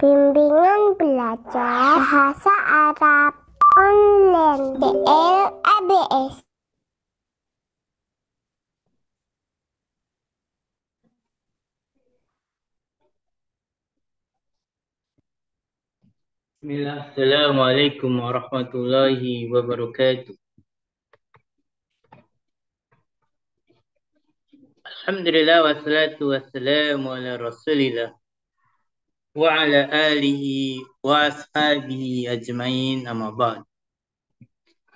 Bimbingan belajar bahasa Arab online DLABS. Bismillah. Assalamualaikum warahmatullahi wabarakatuh. Alhamdulillah wassalatu wassalamu ala rasulillah wa ala alihi wa ashabihi ajmain amma ba'd.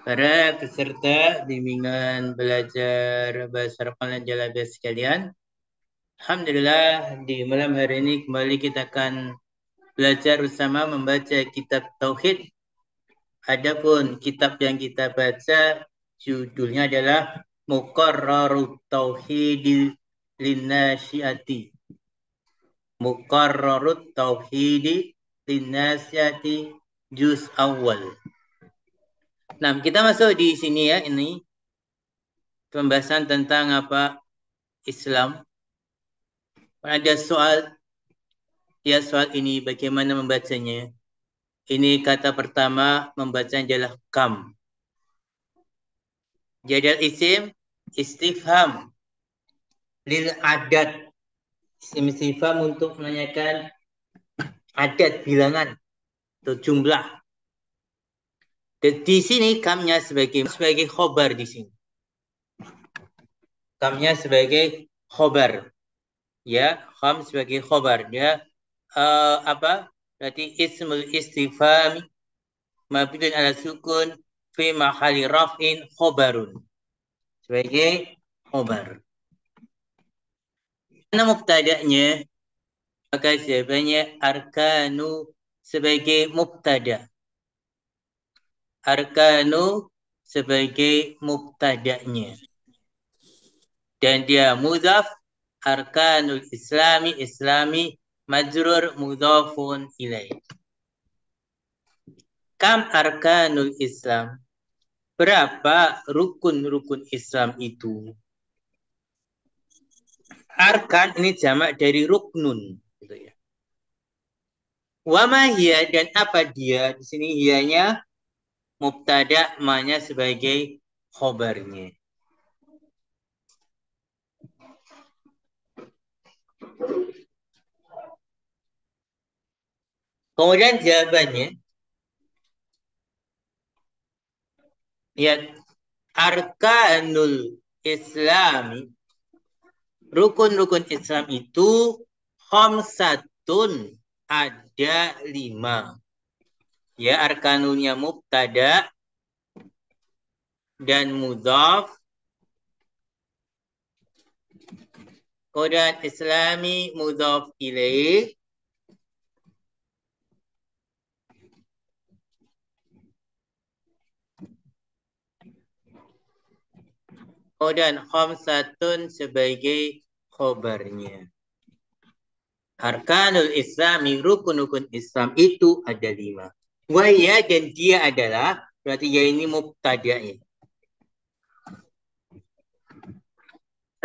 Para peserta bimbingan belajar bahasa Arab online Jalabes sekalian, Alhamdulillah di malam hari ini kembali kita akan belajar bersama membaca kitab Tauhid. Adapun kitab yang kita baca judulnya adalah Muqarrarut Tauhid Linnasyiati. Muqarrarut Tauhid Linnasyiati juz awal. Nah, kita masuk di sini ya, ini pembahasan tentang apa Islam. Ada soal, ya soal ini bagaimana membacanya. Ini kata pertama membaca adalah kam. Jadal isim istifham lil adat. Isim istifham untuk menanyakan adat bilangan atau jumlah. Dan di sini kamnya sebagai khobar di sini. Kamnya sebagai khobar. Ya, kam sebagai khobar. Dia apa? Berarti ismul istifham mabniun ala sukun fi mahali raf'in khobarun. Sebagai khobar. Mana mubtada'nya? Maka jawabannya arkanu sebagai mubtada. Arkanu sebagai mubtada'nya. Dan dia mudhaf, arkanul islami majrur mudhafun ilaih. Kam arkanul Islam? Berapa rukun-rukun Islam itu? Arkan ini jamak dari ruknun, gitu ya. Wama hiya, dan apa dia? Di sini hiyanya mubtada, manya sebagai khobarnya. Kemudian jawabannya, ya, arkanul Islami, rukun-rukun Islam itu khamsatun, ada 5. Ya, arkanulnya mubtada dan mudhaf. Kemudian Islami mudhaf ilaih. Kemudian khamsatun sebagai khobarnya. Arkanul Islami, rukun-rukun Islam itu ada 5. Wahya, dan dia adalah, berarti ya ini mubtada'nya.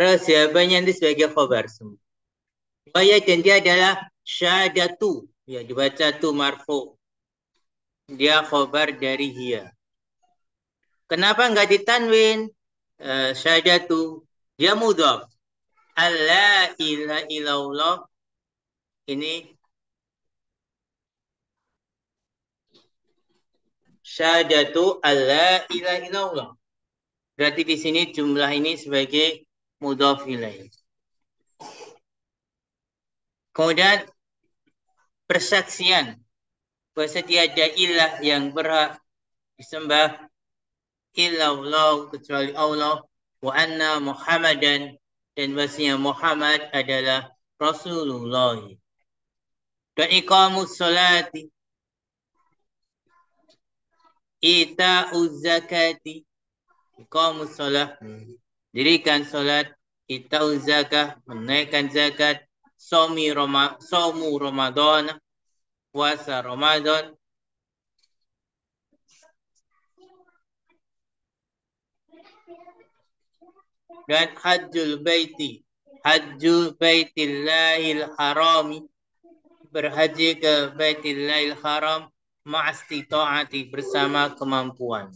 Terus jawabannya nanti sebagai khobar semua. Wahya, dan dia adalah syadatu. Ya, dibaca tu marfu. Dia khobar dari hiya. Kenapa enggak ditanwin? Syadatu. Dia mudhaf. Alla ilaha illallah. Ini syahadatu alla ilaha illallah. Berarti di sini jumlah ini sebagai mudhaf ilaih. Kemudian persaksian bahwa tiada ilah yang berhak disembah illallah kecuali Allah, wa anna Muhammadan, dan bahwasanya Muhammad adalah Rasulullah. Dan iqamus salati, ita'uz zakati, iqamus salat, dirikan salat, ita'uz zakah, menaikkan zakat, somu Ramadan, puasa Ramadan, dan hajjul baitillahil harami, berhaji ke Baitullahil Haram ma'astita'ati bersama kemampuan.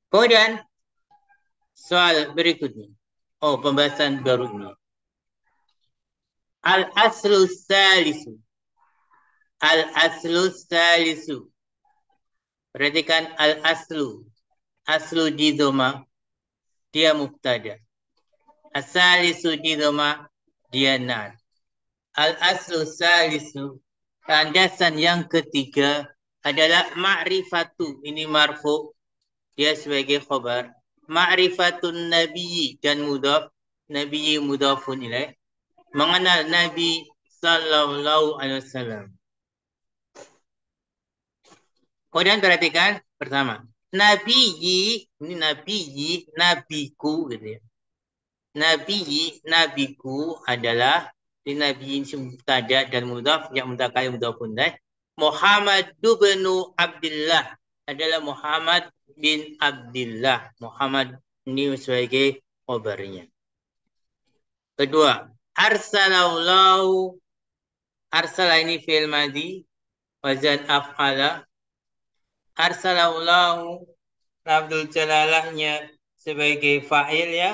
Kemudian soal berikutnya. Oh, pembahasan baru ini. Al-aslu salisu. Al-aslu salisu. Perhatikan al-aslu. Aslu di doma, dia mubtada. As-salisu di doma, dia na'at. Al-aslu salisu. Landasan yang ketiga adalah ma'rifatu. Ini marfu. Dia sebagai khobar. Ma'rifatun nabiyyi dan mudhaf. Nabiyyi mudhafun ilaih. Mengenal Nabi sallallahu alaihi wasallam. Kemudian perhatikan pertama. Nabiyyi, ini nabiyyi, nabiku gitu ya. Nabiyyi, nabiku adalah di nabiyyin mubtada dan mudhaf yang mutakallim mudhafun ilaih. Muhammad bin Abdullah adalah Muhammad bin Abdullah. Muhammad ini sebagai khabarnya. Kedua, arsalallahu. Arsala ini fi'il madhi, wazan af'ala. Arsalallahu, lafzul jalalahnya sebagai fa'il ya.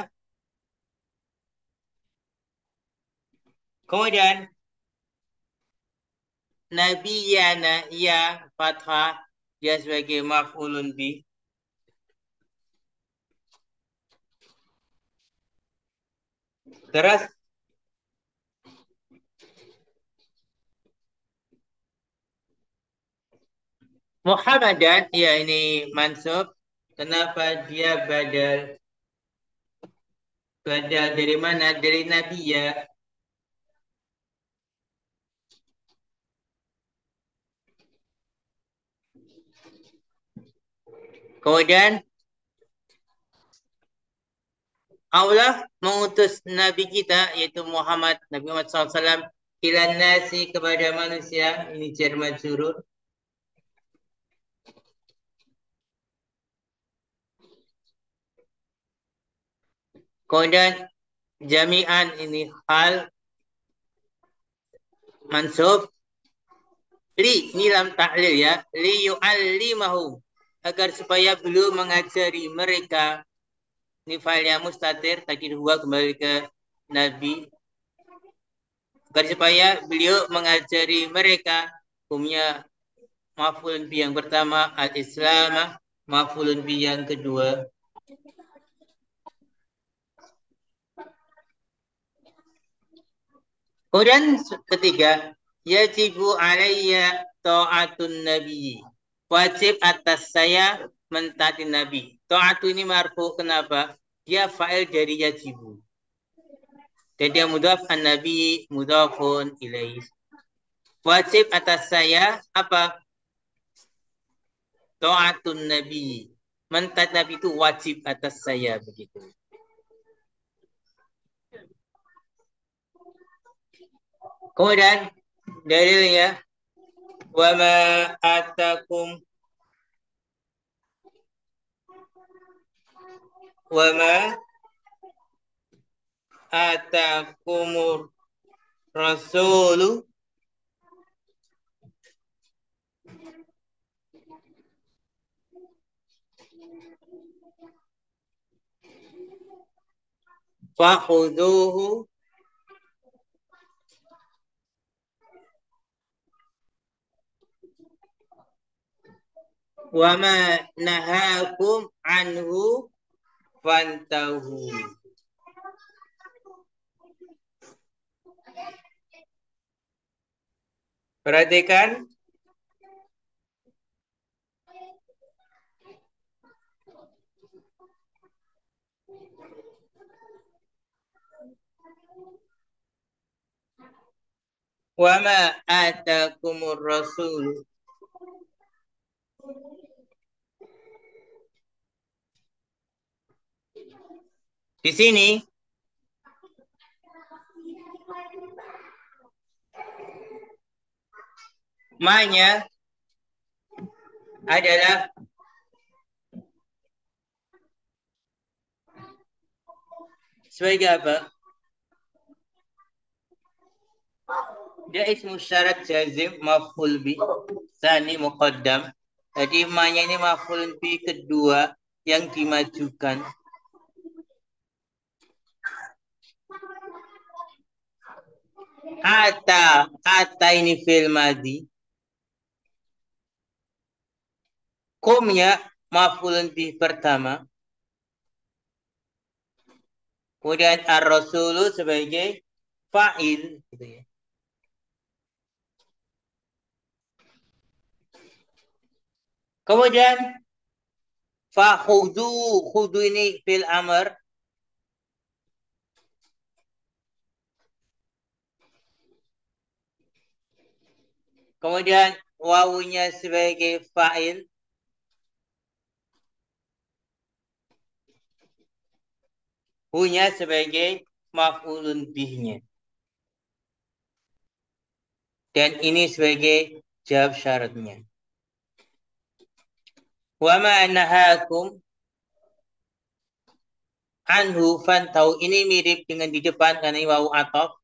Kemudian nabiyana ya fathah dia sebagai maf'ulun bi. Terus Muhammadan ya ini mansub. Kenapa dia badal? Badal dari mana? Dari nabiya. Kemudian Allah mengutus Nabi kita yaitu Muhammad Nabi Muhammad SAW ilan nasi kepada manusia. Ini jar majrur. Kemudian jami'an ini hal mansub. Li ini lam ta'lil ya. Li yu'allimahum agar supaya beliau mengajari mereka. Ini failnya mustatir takdir huwa kembali ke Nabi. Agar supaya beliau mengajari mereka hukumnya maf'ulun bi yang pertama al-islam, maf'ulun bi yang kedua kemudian ketiga yajibu alayya ta'atun nabi. Wajib atas saya mentaati Nabi. Ta'atu ini marfu kenapa? Dia fa'il dari yajibu. Jadi yang mudhaf an-nabi mudhafun ilaih. Wajib atas saya apa? Ta'atun nabi. Mentaati Nabi itu wajib atas saya begitu. Kemudian dalilnya wa ma atakum wa ma atakumur rasulu fakhuduhu wa ma nahakum anhu fantahu. Perhatikan wa ma atakumur rasul. Di sini ma-nya adalah sebagai apa? Dia ismu syarat jazim maf'ul bi tsani muqaddam. Jadi ma-nya ini maf'ul bi kedua yang dimajukan. Ata ini fi'il madhi. Kumnya maf'ul bi pertama. Kemudian ar-rasulu sebagai fa'il gitu ya. Kemudian khudu ini fil amr. Kemudian wawunya sebagai fa'il. Hunya sebagai maf'ulun bihnya. Dan ini sebagai jawab syaratnya. Wa ma nahakum anhu fantau, ini mirip dengan di depan karena ini wawu ataf.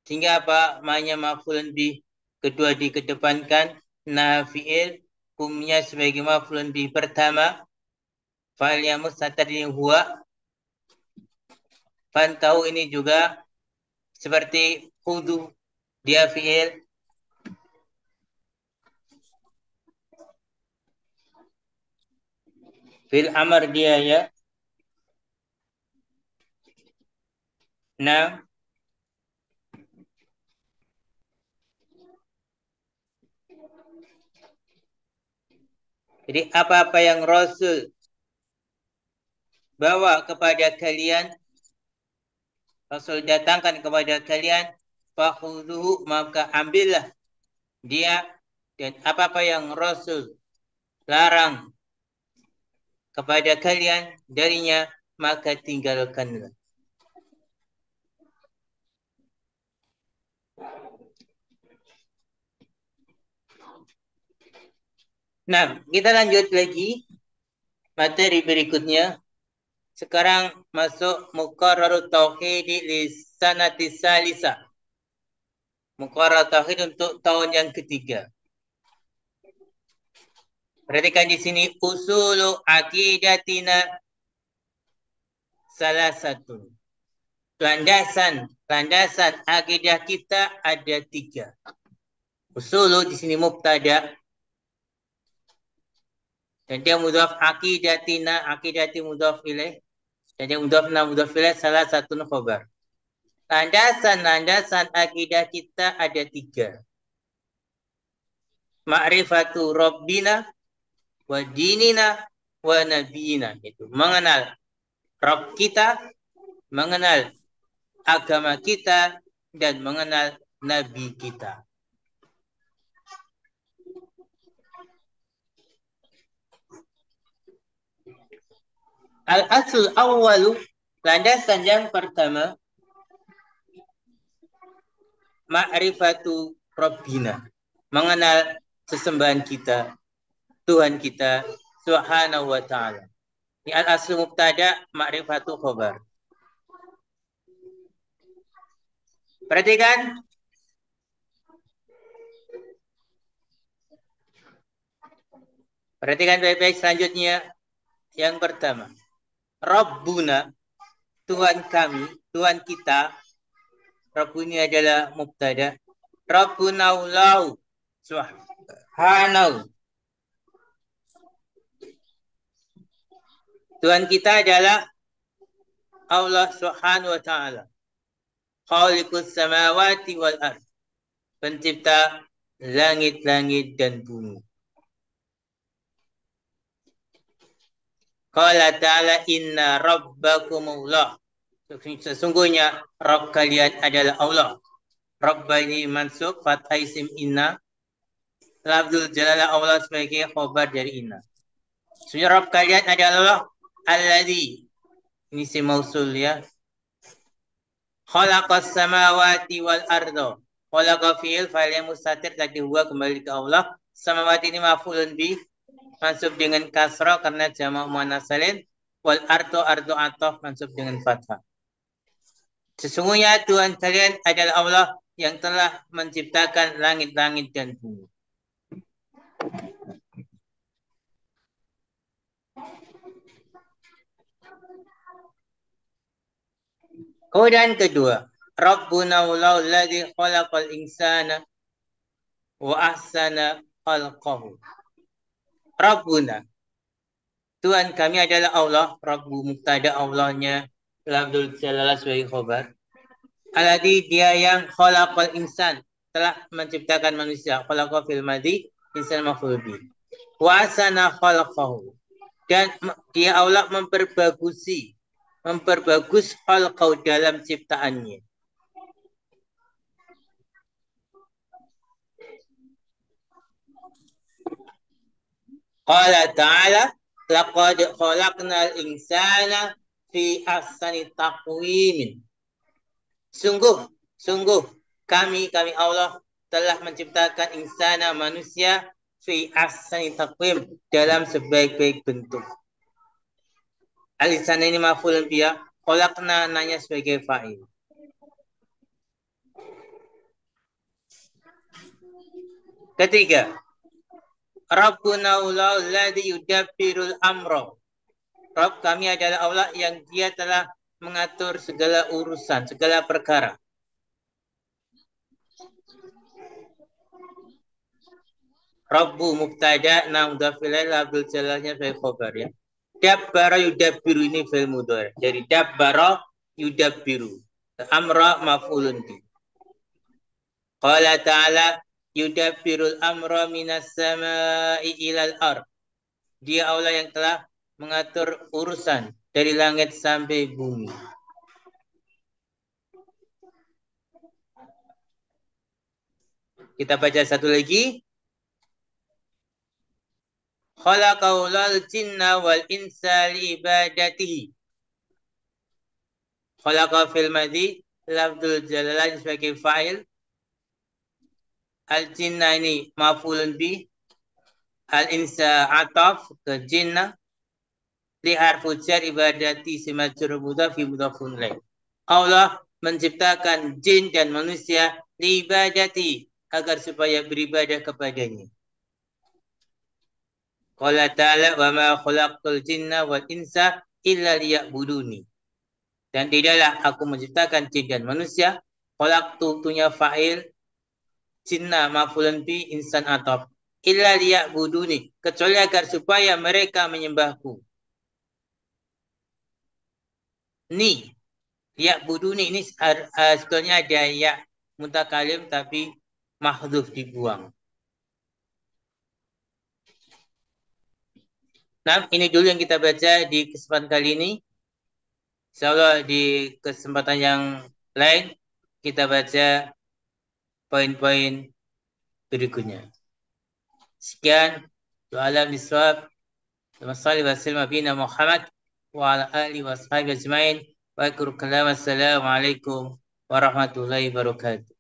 Sehingga apa? Ma'nya maf'ulun bih kedua dikedepankan, fi'il, kumnya sebagai maf'ulun bih pertama, fa'ilnya mustatir ini huwa. Fantau ini juga seperti khudu, dia fi'il. Fil amr dia ya. Nah, jadi apa-apa yang Rasul bawa kepada kalian, Rasul datangkan kepada kalian, fakhudhuhu, maka ambillah dia, dan apa-apa yang Rasul larang kepada kalian darinya, maka tinggalkanlah. Nah, kita lanjut lagi materi berikutnya. Sekarang masuk muqarrarut tauhid li sanati salisa. Muqarrar tauhid untuk tahun yang ketiga. Perhatikan di sini usulu aqidatina salah satu. Landasan akidah kita ada 3. Usulu di sini mubtada. Dan dia mudhaf aqidatina, aqidati mudhaf ilaih. Dan dia mudhaf ilaih salah satu khabar. Landasan akidah kita ada 3. Ma'rifatu Rabbina wa dinina wa nabiyina. Itu mengenal Rabb kita, mengenal agama kita, dan mengenal Nabi kita. Al-asl awwalu, landasan yang pertama, ma'rifatu Rabbina, mengenal sesembahan kita, Tuhan kita subhanahu wa ta'ala. Ini al-asl mubtada, ma'rifatu khabar. Perhatikan. Perhatikan baik-baik selanjutnya. Yang pertama, Rabbuna, Tuhan kami, Tuhan kita. Rabb ini adalah mubtada. Rabbuna Allah subhanahu. Tuhan kita adalah Allah subhanahu wa ta'ala. Khaliqus samawati wal ard. Pencipta langit-langit dan bumi. Qala ta'ala inna rabbakumullah. Sesungguhnya Rabb kalian adalah Allah. Rabb ini mansub fathah isim inna. Lafzul jalalah Allah sebagai khabar dari inna. Sesungguhnya Rabb kalian adalah Allah alladzi. Ini si mausul ya. Khalaqas samawati wal ardo. Khalaqa fi'il fa'il mustatir tadi huwa kembali ke Allah. Samawati ini maf'ulun bi, mansub dengan kasrah karena jamak muannas salim. Wal ardu atof mansub dengan fathah. Sesungguhnya Tuhan kalian adalah Allah yang telah menciptakan langit-langit dan bumi. Kemudian kedua, Rabbuna alladzi khalaqal insana wa ahsana khalqahu. Rabbuna, Tuhan kami adalah Allah. Rabbu mubtada Allahnya lafzul jalalah sebagai khabar. Alladzi dia yang khalaqal insan, telah menciptakan manusia. Khalaqa fil madhi, insan maf'ul bih. Wa ahsana khalqahu. Dan dia Allah memperbagus khalqahu dalam ciptaannya. Qala ta'ala laqad khalaqnal insana fi ahsani taqwimin. Sungguh kami Allah telah menciptakan insana manusia fi ahsani taqwim dalam sebaik-baik bentuk. Al-insana ini maf'ulun bihi, khalaqna nanya sebagai fa'il. Ketiga, Rabbuna alladzi yudabbirul amra. Rabb kami adalah Allah yang dia telah mengatur segala urusan, segala perkara. Rabbu mubtada mudhafilai labdul jalalnya sebagai khabar ya. Dabbara yudabbiru ini fi'il mudhari. Jadi dabbara yudabbiru. Amra maf'ulun bi. Qala ta'ala yudabbirul amra minas sama'i ilal ard. Dia Allah yang telah mengatur urusan dari langit sampai bumi. Kita baca satu lagi. Khalaqaulal jinna wal insa li ibadatihi. Khalaqa fil madhi lafzul jalalah sebagai fa'il. Al jinna ini maf'ulun bi. Al insa ataf ke jinna. Li harfu jar ibadati simajrur mudhaf fi mudhafun ilaih. Allah menciptakan jin dan manusia li ibadati agar supaya beribadah kepadanya. Qala ta'ala wa ma khalaqtul jinna wal insa illa liya'buduni. Dan tidaklah aku menciptakan jin dan manusia. Khalaqtu tunya fa'il, jinna maf'ulun bi, insan ataf. Illa liya'buduni, kecuali agar supaya mereka menyembahku. Ni liya'buduni ini sebetulnya ada ya mutakalim tapi mahdhuf dibuang. Nah, ini dulu yang kita baca di kesempatan kali ini. Insyaallah di kesempatan yang lain kita baca poin-poin berikutnya. Sekian, doa bisawab. Wassalamualaikum Muhammad wa ala alihi wa sahbihi ajmain. Wa assalamualaikum warahmatullahi wabarakatuh.